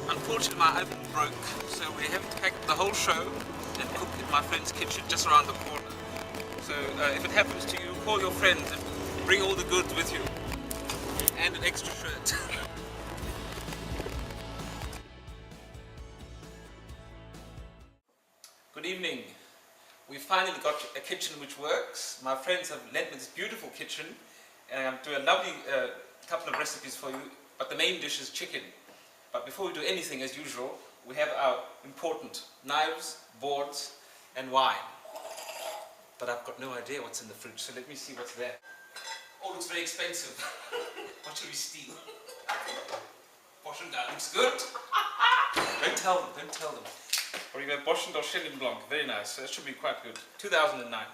Unfortunately, my oven broke, so we have to pack the whole show and cook in my friend's kitchen just around the corner. So if it happens to you, call your friends and bring all the goods with you and an extra shirt. Good evening. We finally got a kitchen which works. My friends have lent me this beautiful kitchen and I'm doing a lovely couple of recipes for you, but the main dish is chicken. But before we do anything, as usual, we have our important knives, boards and wine. But I've got no idea what's in the fridge, so let me see what's there. Oh, looks very expensive. What should we steal? Boschendal looks good. Don't tell them, don't tell them. Or you have Boschendal Chenin Blanc, very nice, so that should be quite good. 2009.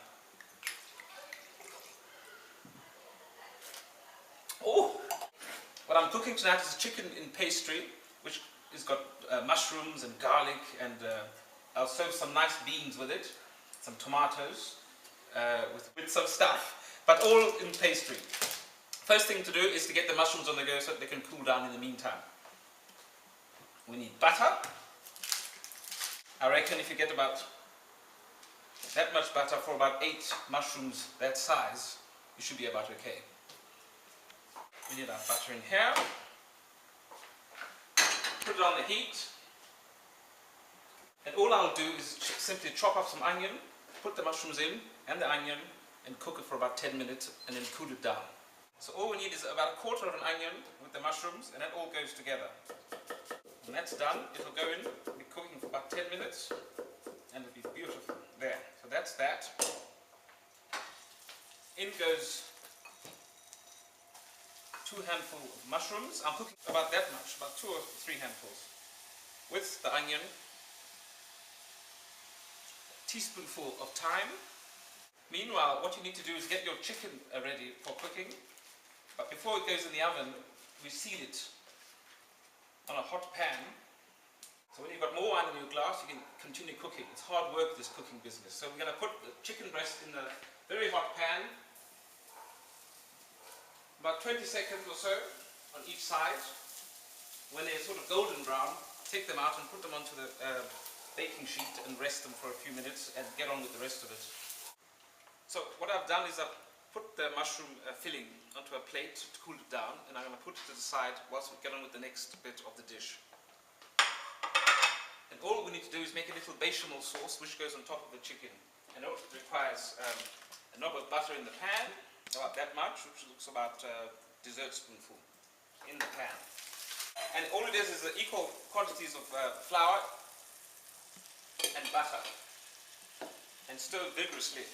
Oh! What I'm cooking tonight is chicken in pastry, which has got mushrooms and garlic, and I'll serve some nice beans with it, some tomatoes, with bits of stuff, but all in pastry. First thing to do is to get the mushrooms on the go so that they can cool down in the meantime. We need butter. I reckon if you get about that much butter for about 8 mushrooms that size, you should be about okay. We need our butter in here. Put it on the heat. And all I'll do is simply chop up some onion, put the mushrooms in and the onion and cook it for about 10 minutes and then cool it down. So all we need is about 1/4 of an onion with the mushrooms and that all goes together. When that's done, it'll go in, be cooking for about 10 minutes and it'll be beautiful. There, so that's that. In goes 2 handfuls of mushrooms. I'm cooking about that much, about 2 or 3 handfuls. With the onion, a teaspoonful of thyme. Meanwhile, what you need to do is get your chicken ready for cooking. But before it goes in the oven, we seal it on a hot pan. So when you've got more wine in your glass, you can continue cooking. It's hard work, this cooking business. So we're going to put the chicken breast in the very hot pan. About 20 seconds or so on each side. When they're sort of golden brown, take them out and put them onto the baking sheet and rest them for a few minutes and get on with the rest of it. So what I've done is I've put the mushroom filling onto a plate to cool it down, and I'm going to put it to the side whilst we get on with the next bit of the dish. And all we need to do is make a little bechamel sauce which goes on top of the chicken. And it requires a knob of butter in the pan, about that much, which looks about a dessert spoonful in the pan. And all it is equal quantities of flour and butter, and stir vigorously.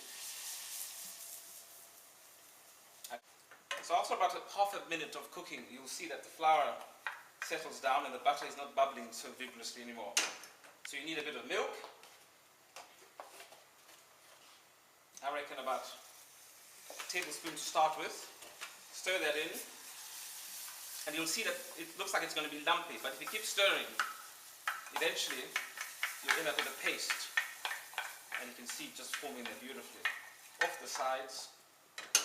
So after about half a minute of cooking, you'll see that the flour settles down and the butter is not bubbling so vigorously anymore. So you need a bit of milk. I reckon about a tablespoon to start with. Stir that in. And you'll see that it looks like it's going to be lumpy, but if you keep stirring, eventually you'll end up with a paste. And you can see it just forming there beautifully. Off the sides.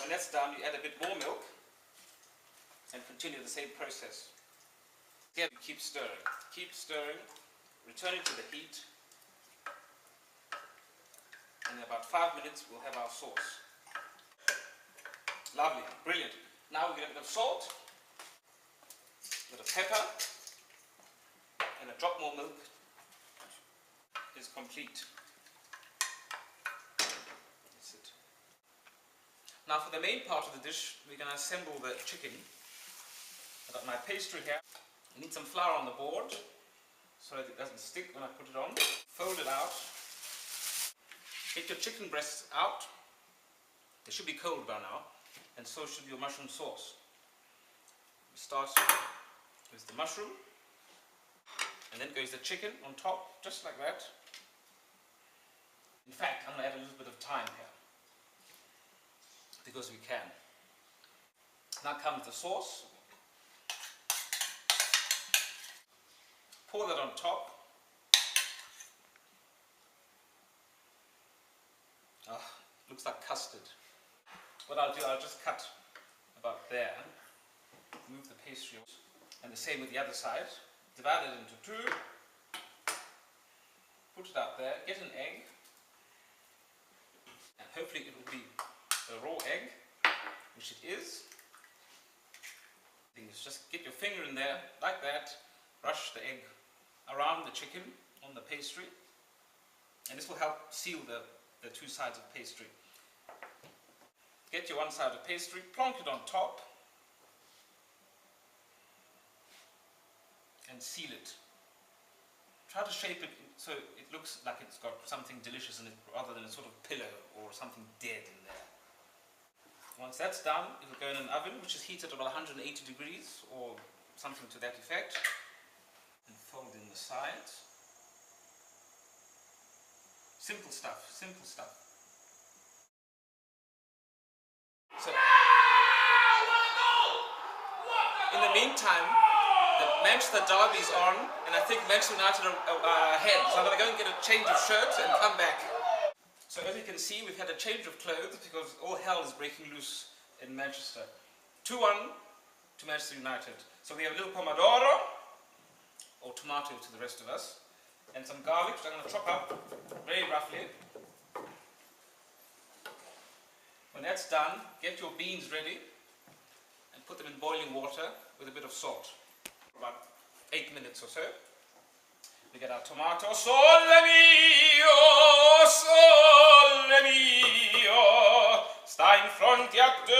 When that's done, you add a bit more milk and continue the same process. Again, keep stirring, returning to the heat, and in about 5 minutes we'll have our sauce. Lovely, brilliant. Now we'll get a bit of salt, a bit of pepper, and a drop more milk is complete. That's it. Now for the main part of the dish, we're going to assemble the chicken. I've got my pastry here. I need some flour on the board so that it doesn't stick when I put it on. Fold it out. Get your chicken breasts out. They should be cold by now, and so should your mushroom sauce. We start with the mushroom. And then goes the chicken on top, just like that. In fact, I'm going to add a little bit of thyme here, because we can. Now comes the sauce. Pour that on top. Oh, looks like custard. What I'll do, I'll just cut about there, move the pastry, and the same with the other side. Divide it into two, put it out there, get an egg, and hopefully it will be a raw egg, which it is. Just get your finger in there, like that, brush the egg around the chicken on the pastry, and this will help seal the two sides of pastry. Get your one side of pastry, plonk it on top, and seal it. Try to shape it so it looks like it's got something delicious in it, rather than a sort of pillow or something dead in there. Once that's done, it will go in an oven which is heated at about 180 degrees or something to that effect, and fold in the sides. Simple stuff, simple stuff. So, in the meantime, the Manchester derby's on, and I think Manchester United are ahead. So I'm going to go and get a change of shirts and come back. So as you can see, we've had a change of clothes because all hell is breaking loose in Manchester. 2-1 to Manchester United. So we have a little pomodoro, or tomato to the rest of us, and some garlic, which I'm going to chop up very roughly. When that's done, get your beans ready and put them in boiling water with a bit of salt. About 8 minutes or so. We get our tomato. Sole mio, sta in fronte a te,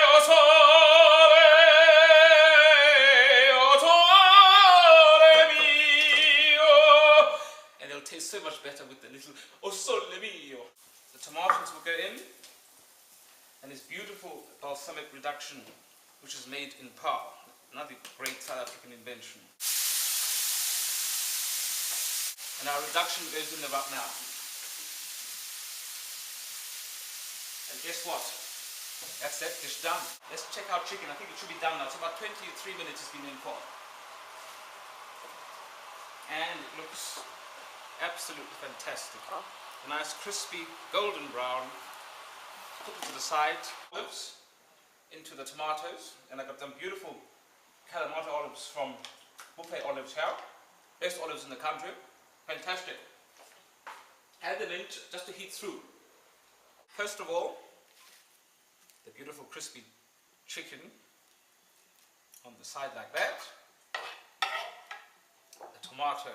o sole mio. And it'll taste so much better with the little o sole mio. The tomatoes will go in, and this beautiful balsamic reduction, which is made in Par, another great South African invention. And our reduction goes in about now. And guess what? That's that dish done. Let's check our chicken. I think it should be done now. It's about 23 minutes it's been in for. And it looks absolutely fantastic. A nice crispy golden brown. Put it to the side. Olives into the tomatoes. And I got some beautiful Calamata olives from Buffet Olives here. Best olives in the country. Fantastic. Add them in just to heat through. First of all, the beautiful crispy chicken on the side like that. The tomato,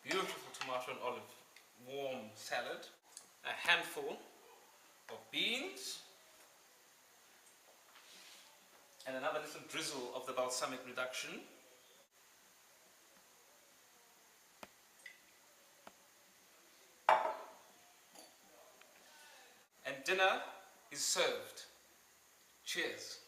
beautiful tomato and olive, warm salad. A handful of beans. And another little drizzle of the balsamic reduction. And dinner is served. Cheers.